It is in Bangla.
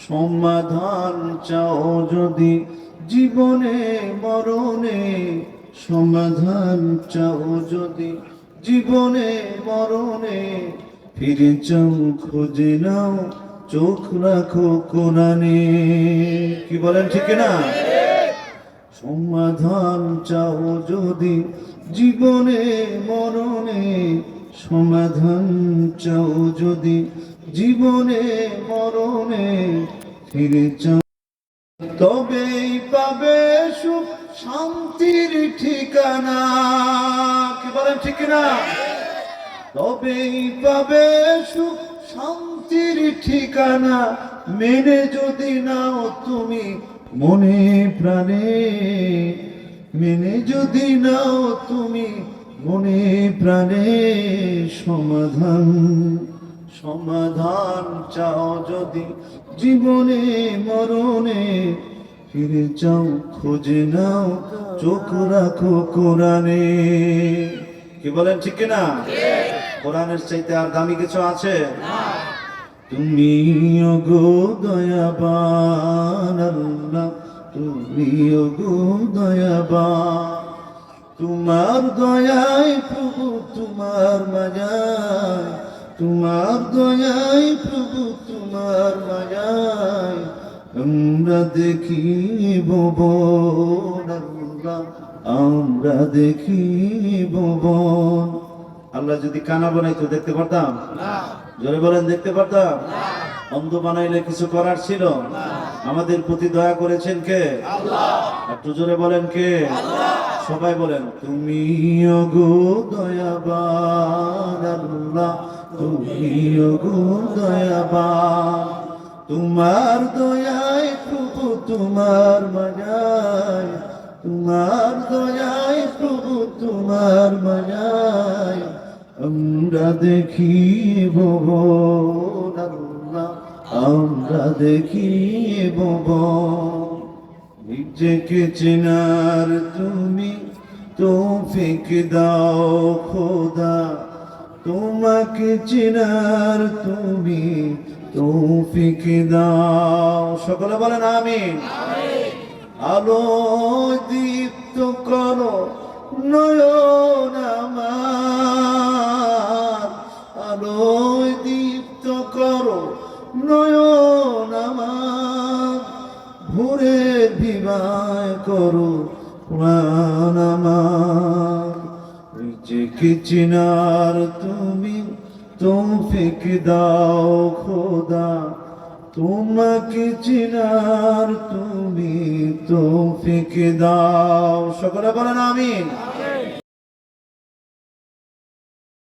সমাধান চাও যদি জীবনে মরণে, সমাধান চাও যদি জীবনে মরণে, ফিরে চাও খুঁজে নাও চোখ রাখো কোরআনে। কি বলেন ঠিক না? সমাধান চাও যদি জীবনে মরণে, সমাধান চাও যদি জীবনে মরণে, ফিরে চাও তবেই পাবে সুখ শান্তির ঠিকানা। কি বলেন ঠিক না? তবেই পাবে সুখ শান্তির ঠিকানা, মেনে যদি নাও তুমি মনে প্রাণে, মেনে যদি নাও তুমি মনে প্রাণে। সমাধান সমাধান চাও যদি জীবনে মরণে, ফিরে যাও খুঁজে নাও চোখ রাখো কোরআনে। কি বলেন ঠিক না? কোরআনের চাইতে আর দামি কিছু আছে? তুমি ওগো দয়াবান আল্লাহ, তুমি ওগো দয়াবান, তোমার দয়ায় প্রভু তোমার মায়ায়, তোমার দয়ায় প্রভু তোমার মায়ায় আমরা দেখি ভুবন আল্লাহ, আমরা দেখি ভুবন। আল্লাহ যদি কানা বানাইতো দেখতে পারতাম? জোরে বলেন, দেখতে পারতাম? অন্ধ বানাইলে কিছু করার ছিল? আমাদের প্রতি দয়া করেছেন কে? একটু জোরে বলেন কে? সবাই বলেন, তুমি ওগো দয়াবান আল্লাহ, তুমি ওগো দয়াবান, তোমার দয়ায় প্রভু তোমার মায়ায়, তোমার দয়ায় প্রভু তোমার মায়ায় আমরা দেখি ভুবন আল্লাহ, আমরা দেখি ভুবন। নিজেকে চেনার তুমি তৌফিক দাও খোদা, তোমাকে চেনার তুমি তৌফিক দাও। সকলে বলেন আমিন। আলো দীপ্ত করো নয়ন আমার, আলো দীপ্ত করো নয়ন আমার, ভোরে বিবাহ করো প্রাণ আমার। নিজেকে চেনার তুমি তৌফিক দাও খোদা, তোমাকে চেনার তুমি তৌফিক দাও। সকলে বলেন আমিন।